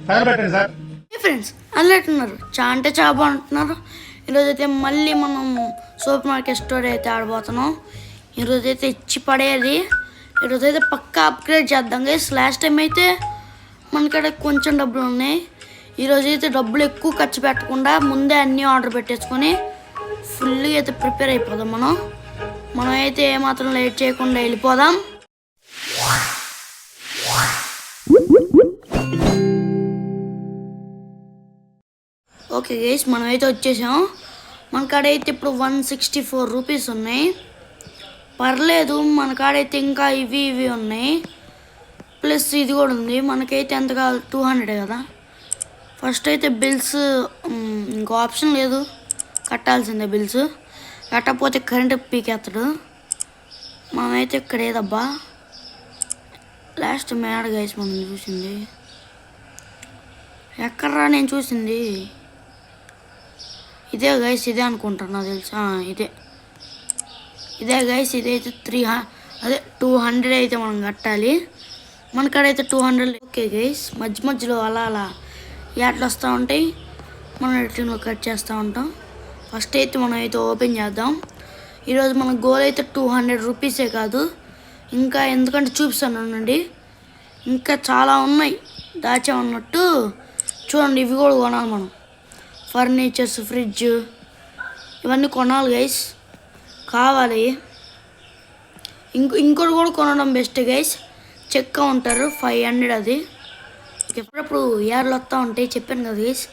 Friends అన్నట్టున్నారు అంటే చాలా బాగుంటున్నారు. ఈరోజు అయితే మళ్ళీ మనం సూపర్ మార్కెట్ స్టోర్ అయితే ఆడబోతున్నాం. ఈరోజు అయితే ఇచ్చి పడేది. ఈరోజు అయితే పక్కా అప్గ్రేడ్ చేద్దాం గైస్. లాస్ట్ టైం అయితే మనకాడ కొంచెం డబ్బులు ఉన్నాయి. ఈరోజు అయితే డబ్బులు ఎక్కువ ఖర్చు పెట్టకుండా ముందే అన్నీ ఆర్డర్ పెట్టేసుకొని ఫుల్గా అయితే ప్రిపేర్ అయిపోదాం. మనం అయితే ఏమాత్రం లేట్ చేయకుండా వెళ్ళిపోదాం. ఓకే గైస్, మనమైతే వచ్చేసాం. మన కాడైతే ఇప్పుడు 164 రూపీస్ ఉన్నాయి. పర్లేదు, మన కాడైతే ఇంకా ఇవి ఉన్నాయి. ప్లస్ ఇది కూడా ఉంది. మనకైతే ఎంత కావాలి? 200 కదా. ఫస్ట్ అయితే బిల్స్, ఇంకో ఆప్షన్ లేదు, కట్టాల్సిందే బిల్స్. కట్టకపోతే కరెంట్ పీకేస్తాడు. మనమైతే ఇక్కడ ఏదబ్బా లాస్ట్ మేడ గైస్ మనం చూసింది. ఎక్కడ్రా నేను చూసింది? ఇదే గైస్, ఇదే అనుకుంటున్నా తెలుసా. ఇదే గైస్, ఇదైతే 200 అయితే మనం కట్టాలి. మనకాడైతే 200. ఓకే గైస్, మధ్యలో అలా యాడ్లు వస్తూ ఉంటాయి. మనం రిటర్న్లో కట్ చేస్తూ ఉంటాం. ఫస్ట్ అయితే మనం అయితే ఓపెన్ చేద్దాం. ఈరోజు మన గోల్ అయితే 200 రూపీసే కాదు, ఇంకా ఎందుకంటే చూపిస్తాను అండి, ఇంకా చాలా ఉన్నాయి దాచా ఉన్నట్టు. చూడండి, ఇవి కూడా కొనాలి మనం. ఫర్నిచర్స్, ఫ్రిడ్జ్, ఇవన్నీ కొనాలి గైస్, కావాలి. ఇంకోటి కూడా కొనడం బెస్ట్ గైస్. చెక్ ఉంటారు 500 అది. ఎప్పుడప్పుడు యాడ్లు వస్తూ ఉంటాయి, చెప్పాను కదా గైస్.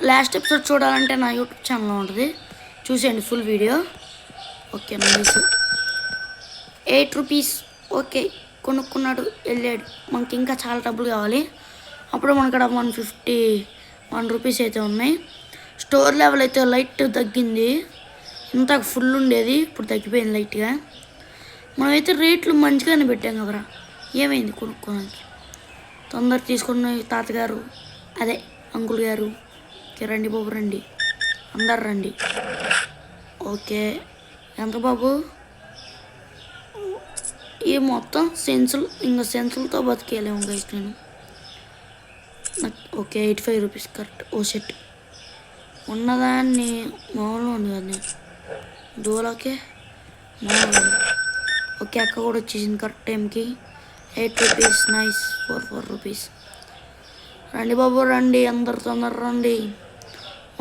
లాస్ట్ ఎపిసోడ్ చూడాలంటే నా యూట్యూబ్ ఛానల్లో ఉంటుంది, చూసేయండి full video. Okay nice. 8 rupees. Okay, కొనుక్కున్నాడు, వెళ్ళాడు. మనకి ఇంకా చాలా డబ్బులు కావాలి. అప్పుడు మనకడ 151 రూపీస్ అయితే ఉన్నాయి. స్టోర్ లెవెల్ అయితే లైట్ తగ్గింది. ఇంత ఫుల్ ఉండేది, ఇప్పుడు తగ్గిపోయింది లైట్గా. మనమైతే రేట్లు మంచిగానే పెట్టాం కదరా. ఏమైంది కొనుక్కోడానికి? తొందర తీసుకున్న తాతగారు, అదే అంకుల్ గారు, రండి బాబు రండి, అందరు రండి. ఓకే, ఎంత బాబు? ఈ మొత్తం సెన్సులతో బతికేయలేము గైస్ నేను. Okay 85 rupees correct. ఓ సెట్ ఉన్నదాన్ని మామూలుగా ఉంది కదా నేను దూలకే మామూలు. ఓకే, అక్క కూడా వచ్చేసింది కరెక్ట్ టైంకి. 8 రూపీస్ నైస్. 4 రూపీస్. రండి బాబు రండి, అందరు తొందర రండి.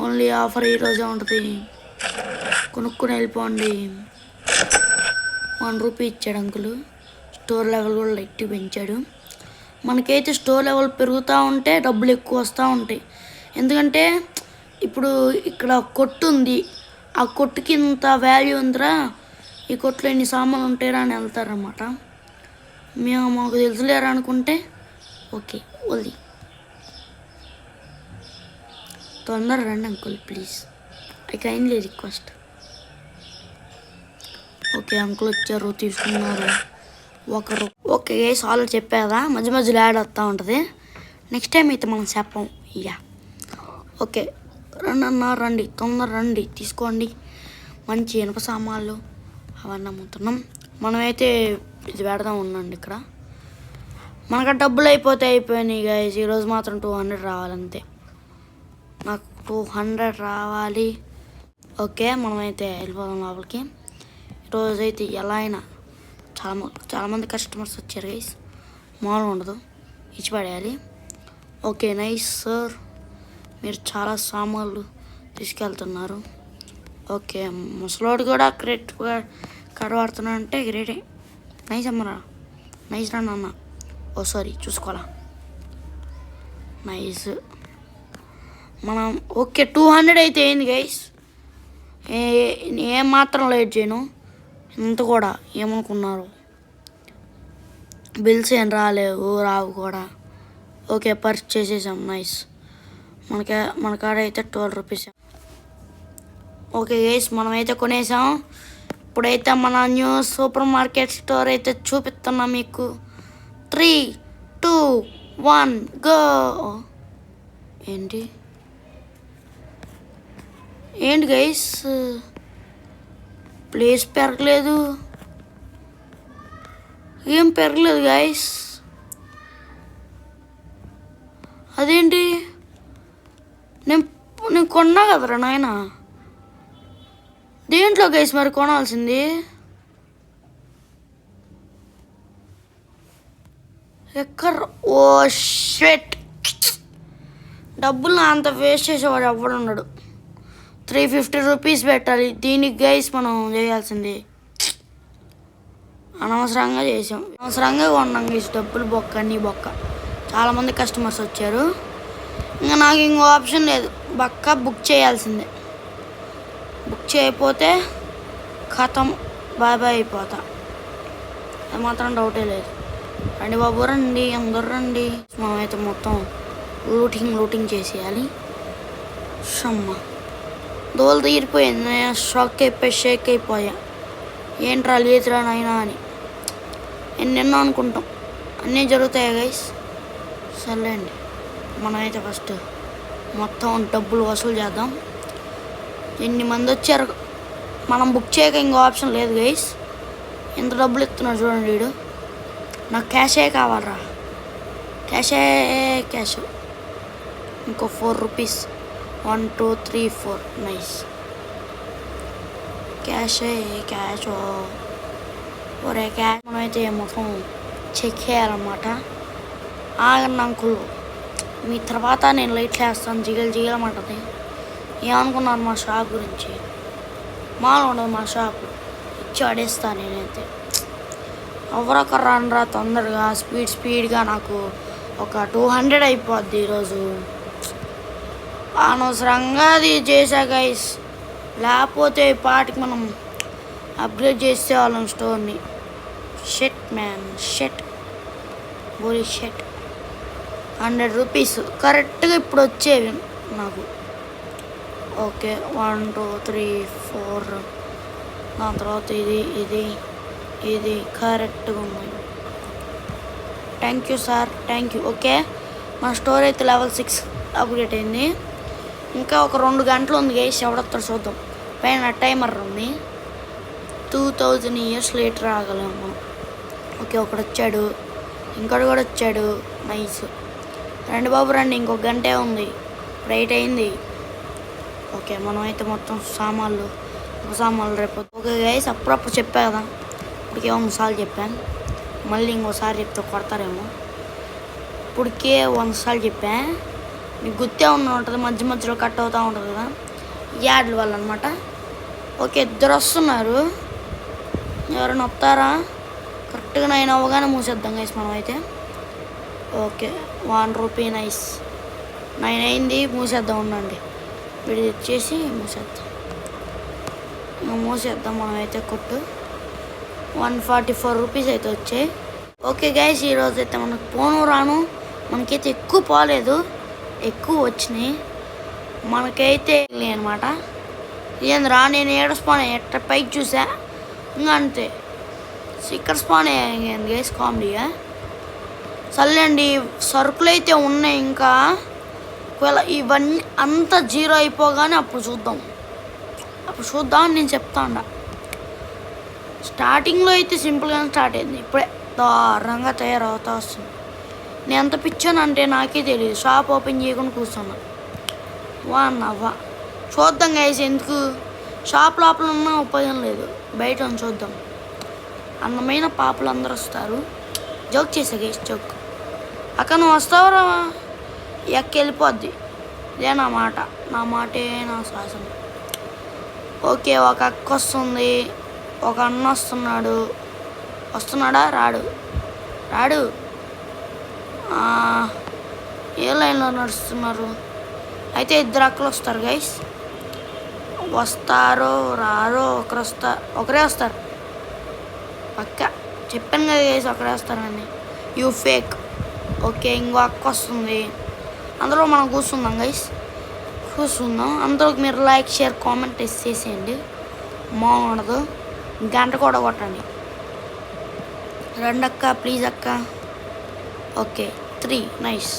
ఓన్లీ ఆఫర్ ఈరోజే ఉంటుంది, కొనుక్కుని వెళ్ళిపోండి. 1 రూపీ ఇచ్చాడు అంకుల్. స్టోర్ లెవెల్ కూడా లైట్ పెంచాడు. మనకైతే స్టోర్ లెవెల్ పెరుగుతూ ఉంటే డబ్బులు ఎక్కువ వస్తూ ఉంటాయి. ఎందుకంటే ఇప్పుడు ఇక్కడ కొట్టు ఉంది, ఆ కొట్టుకి ఇంత వాల్యూ ఉందిరా, ఈ కొట్టులో ఎన్ని సామాన్లు ఉంటాయరా అని వెళ్తారన్నమాట. మాకు తెలుసులేరా అనుకుంటే ఓకే వల్లి. తొందర రండి uncle please, I kindly request. Okay uncle వచ్చారు, తీసుకున్నారు ఒకరు. ఓకే గైస్, ఆల్రెడీ చెప్పేదా, మధ్యలో యాడ్ వస్తూ ఉంటుంది. నెక్స్ట్ టైం అయితే మనం చెప్పం. ఓకే రండి అన్న రండి, తొందర రండి, తీసుకోండి. మంచి ఇనుప సామాన్లు అవన్నీ అమ్ముతున్నాం. మనమైతే ఇది పెడదాం ఉండండి ఇక్కడ. మనకు డబ్బులు అయిపోయినాయి గైస్. ఈరోజు మాత్రం 200 రావాలంతే. నాకు 200 రావాలి. ఓకే, మనమైతే వెళ్ళిపోదాం లోపలికి. ఈరోజు అయితే ఎలా అయినా చాలామంది కస్టమర్స్ వచ్చారు గైస్, మామూలుగా ఉండదు, ఇచ్చి పడేయాలి. ఓకే నైస్ సార్, మీరు చాలా సామాన్లు తీసుకెళ్తున్నారు. ఓకే, ముసలోడు కూడా కరెక్ట్గా కడవాడుతున్నాడు అంటే గ్రేటే. నైస్ అమ్మరా, నైస్ రా నాన్న. ఓ సారీ చూసుకోవాలా. నైస్. మనం ఓకే 200 అయితే అయింది గైస్. ఏం మాత్రం లేట్ చేయను. ఇంత కూడా ఏమనుకున్నారు, బిల్స్ ఏం రావు కూడా. ఓకే పర్చేస్ చేసేసాం. నైస్. మన కాడ అయితే 12 రూపీస్. ఓకే గైస్, మనమైతే కొనేసాం. ఇప్పుడైతే మన న్యూ సూపర్ మార్కెట్ స్టోర్ అయితే చూపిస్తున్నాం మీకు. 3, 2, 1 గో. ఏంటి గైస్, ప్లేస్ పెరగలేదు, ఏం పెరగలేదు గైస్. అదేంటి? నేను నేను కొన్నా కదరా నాయన. దేంట్లో గైస్ మరి కొనాల్సింది? ఎక్కడ? ఓ షెట్, డబ్బులు అంత వేస్ట్ చేసేవాడు ఎవడున్నాడు. 350 రూపీస్ పెట్టాలి దీనికి గైస్. మనం చేయాల్సింది అనవసరంగా చేసాం, అనవసరంగా కొన్నాం గైస్. డబ్బులు బొక్క, అన్నీ బొక్క. చాలామంది కస్టమర్స్ వచ్చారు. ఇంకా నాకు ఇంకో ఆప్షన్ లేదు, బక్క బుక్ చేయాల్సిందే. బుక్ చేయకపోతే ఖతం, బాయ్ బాయ్ అయిపోతా. అది మాత్రం డౌటే లేదు. రండి బాబు రండి, అందరు రండి. మనమైతే మొత్తం లూటింగ్ చేసేయాలి. షమ్మ దోలు తీరిపోయింది. షేక్ అయిపోయా. ఏంట్రా లేదురా నాయనా అని ఎన్నెన్నో అనుకుంటాం, అన్నీ జరుగుతాయి గైస్. సర్లేండి, మనమైతే ఫస్ట్ మొత్తం డబ్బులు వసూలు చేద్దాం. ఎన్ని మంది వచ్చారు, మనం బుక్ చేయక ఇంకో ఆప్షన్ లేదు గైస్. ఎంత డబ్బులు ఇస్తున్నాడు చూడండి వీడు. నాకు క్యాషే కావాలరా, క్యాష్. ఇంకో 4 రూపీస్. 1 2 3 4 నైస్. క్యాష్ ఒరే క్యాష్. మనమైతే మొత్తం చెక్ చేయాలన్నమాట. ఆగండి అంకుల్, మీ తర్వాత నేను లైట్లు వేస్తాను. జిగలమంటది. ఏమనుకున్నారు మా షాప్ గురించి? మామూలు ఉండదు మా షాప్, ఇచ్చి అడేస్తాను నేనైతే. ఎవరొకరు రానరా తొందరగా, స్పీడ్గా. నాకు ఒక 200 అయిపోద్ది ఈరోజు. అనవసరంగా అది చేశా గైస్, లేకపోతే ఈ పాటికి మనం అప్గ్రేడ్ చేసేవాళ్ళం స్టోర్ని. షెట్ మ్యాన్, షెట్, బోలీ షెట్. 100 రూపీస్ కరెక్ట్గా ఇప్పుడు వచ్చేవి నాకు. ఓకే 1 2 3 4. దాని తర్వాత ఇది కరెక్ట్గా ఉన్నాయి. Thank you sir, thank you. Okay, మన స్టోర్ అయితే లెవెల్ 6 అప్గ్రేడ్ అయింది. ఇంకా ఒక 2 గంటలు ఉంది గైస్, ఎవడొస్తాడు చూద్దాం. పైన టైమర్ ఉంది. 2000 years లేటర్ రాగలం మనం. ఓకే, ఒకడు వచ్చాడు, ఇంకోటి కూడా వచ్చాడు. నైస్. రండి బాబు రండి, ఇంకొక గంటే ఉంది, రైట్ అయింది. ఓకే, మనమైతే మొత్తం సామాన్లు రేపు. ఓకే గైస్, అప్పుడప్పుడు చెప్పా కదా, ఇప్పటికే 100 సార్లు చెప్పాను. మళ్ళీ ఇంకోసారి చెప్తే కొడతారేమో. ఇప్పటికే 100 సార్లు చెప్పా, మీకు గుర్తే ఉంటుంది. మధ్యలో కట్ అవుతూ ఉంటుంది కదా, యాడ్ల వల్ల అనమాట. ఓకే, 2 వస్తున్నారు. ఎవరైనా వస్తారా? కరెక్ట్గా 9 అవ్వగానే మూసేద్దాం గైస్ మనం అయితే. Okay 1 rupee. నైస్. 9 అయింది, మూసేద్దాం. ఉండండి, వీడి ఇచ్చేసి మూసేద్దాం మనమైతే. కొట్టు 144 రూపీస్ అయితే వచ్చాయి. ఓకే గైస్, ఈరోజు అయితే మనకు పోను రాను మనకైతే ఎక్కువ పోలేదు, ఎక్కువ వచ్చినాయి మనకైతే అనమాట. ఏంద్రా నేను ఏడ స్పాన్ ఎట్ట పైకి చూసా, ఇంకా అంతే. ఇక్కడ స్పాన్ అయ్యింది గైస్, కామెడీగా. సర్లేండి, సరుకులు అయితే ఉన్నాయి ఇంకా. ఒకవేళ ఇవన్నీ అంతా 0 అయిపోగానే అప్పుడు చూద్దాం నేను చెప్తాను. స్టార్టింగ్లో అయితే సింపుల్గానే స్టార్ట్ అయింది, ఇప్పుడే దారుణంగా తయారవుతా వస్తుంది. నేను ఎంత పిచ్చానంటే నాకే తెలియదు. షాప్ ఓపెన్ చేయకుండా కూర్చున్నా. నవ్వా చూద్దాం గైస్. ఎందుకు షాప్ లోపల ఉన్నా ఉపయోగం లేదు, బయట చూద్దాం. అందమైన పాపలు అందరూ వస్తారు. జోక్ చేసా గైస్, జోక్. అక్క నువ్వు వస్తావురా? వెళ్ళిపోద్ది. ఇదే నా మాటే నా శాసనం. ఓకే, ఒక అక్క వస్తుంది, ఒక అన్న వస్తున్నాడా? రాడు. ఏ లైన్లో నడుస్తున్నారు? అయితే 2 అక్కలు వస్తారు గైస్. వస్తారో రారో, ఒకరే వస్తారు పక్క. చెప్పాను కదా గైస్, ఒకరే వస్తారని. You fake. ఓకే, ఇంకో అక్క వస్తుంది. అందులో మనం కూర్చుందాం గైస్, అందులో మీరు లైక్ షేర్ కామెంట్ చేసేయండి, బాగుండదు. గంట కూడా కొట్టండి. 2 అక్క, ప్లీజ్ అక్క. ఓకే 3. నైస్.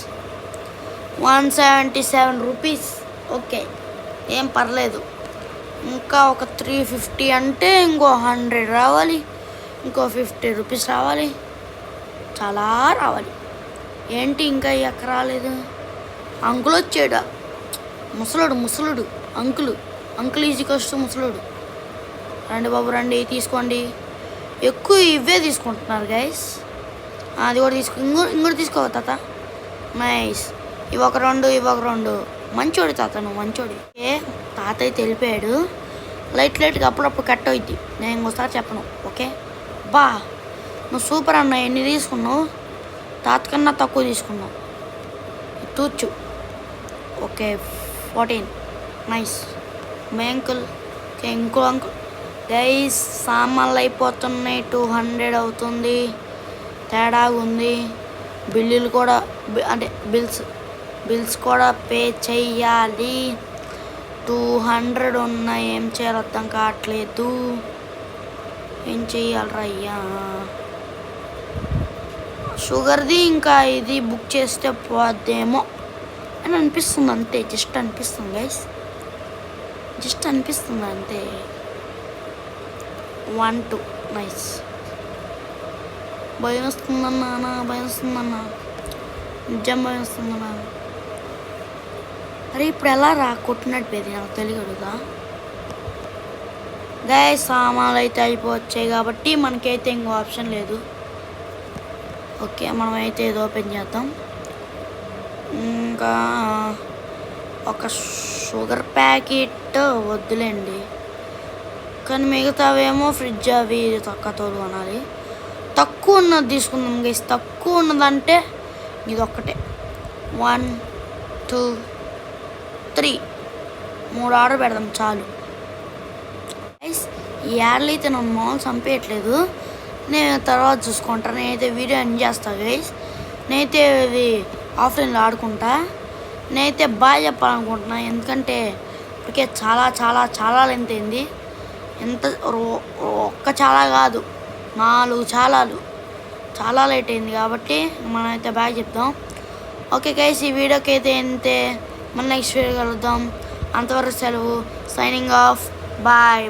177 రూపీస్. ఓకే, ఏం పర్లేదు. ఇంకా ఒక 350 అంటే ఇంకో 100 రావాలి, ఇంకో 50 రూపీస్ రావాలి, చాలా రావాలి. ఏంటి ఇంకా ఈ అక్క రాలేదు? అంకుల్ వచ్చాడు, ముసలుడు అంకుల్ ఈజీ కష్ట ముసలుడు. రండి బాబు రండి, తీసుకోండి. ఎక్కువ ఇవే తీసుకుంటున్నారు గైస్. అది కూడా ఇంకోటి తీసుకో తాత. నైస్. ఇవి ఒక రెండు. మంచోడి తాత, నువ్వు మంచోడి. తాత అయితే వెళ్ళిపోయాడు. లైట్గా అప్పుడప్పుడు కట్ అవుద్ది, నేను ఇంకోసారి చెప్పను. ఓకే బా, నువ్వు సూపర్ అన్న. ఎన్ని తీసుకున్నావు? తాత కన్నా తక్కువ తీసుకున్నావు. తూచు. ఓకే 14. నైస్. మీ అంకుల్. ఓకే ఇంకో అంకుల్. గైస్ సామాన్లు అయిపోతున్నాయి. 200 అవుతుంది. తేడా ఉంది. బిల్లులు కూడా అంటే బిల్స్ కూడా పే చెయ్యాలి. 200 ఉన్నాయి. ఏం చేయాలో అర్థం కావట్లేదు. ఏం చెయ్యాలరా అయ్యా? షుగర్ది ఇంకా ఇది బుక్ చేస్తే పోద్దేమో అని అనిపిస్తుంది అంతే. జస్ట్ అనిపిస్తుంది గైస్, జస్ట్ అనిపిస్తుంది అంతే. 1 2. నైస్. భయం వస్తుందన్నా, నిజం భయం వస్తుందన్నా. అరే ఇప్పుడు ఎలా రా కొట్టినట్టు పేది నాకు తెలియదుగా. గైస్ సామాన్లు అయితే అయిపోవచ్చాయి కాబట్టి మనకైతే ఇంకో ఆప్షన్ లేదు. ఓకే మనమైతే ఇది ఓపెన్ చేద్దాం. ఇంకా ఒక షుగర్ ప్యాకెట్ వద్దులేండి, కానీ మిగతావేమో ఫ్రిడ్జ్ అవి తక్కువ కొనాలి. తక్కువ ఉన్నది తీసుకుందాం గైస్. తక్కువ ఉన్నదంటే ఇది ఒక్కటే. 1 2 3 ఆర్డర్ పెడదాం చాలు. గైస్ ఈ యాడ్లు అయితే నన్ను మామూలు చంపేయట్లేదు. నేను తర్వాత చూసుకుంటాను. నేనైతే వీడియో ఎండ్ చేస్తాను గైస్. నేనైతే ఇది ఆఫ్లైన్లో ఆడుకుంటా. నేనైతే బాగా చెప్పాలనుకుంటున్నా, ఎందుకంటే ఇప్పటికే చాలా లెంత్ అయింది. ఎంత ఒక్క చాలా కాదు, 4 చాలా లేట్ అయింది. కాబట్టి మనమైతే బాగా చెప్దాం. ఓకే గైస్ ఈ వీడియోకి అయితే అంతే. మన నెక్స్ట్ వీడియో కలుద్దాం. అంతవరకు సెలవు. Signing off. బాయ్.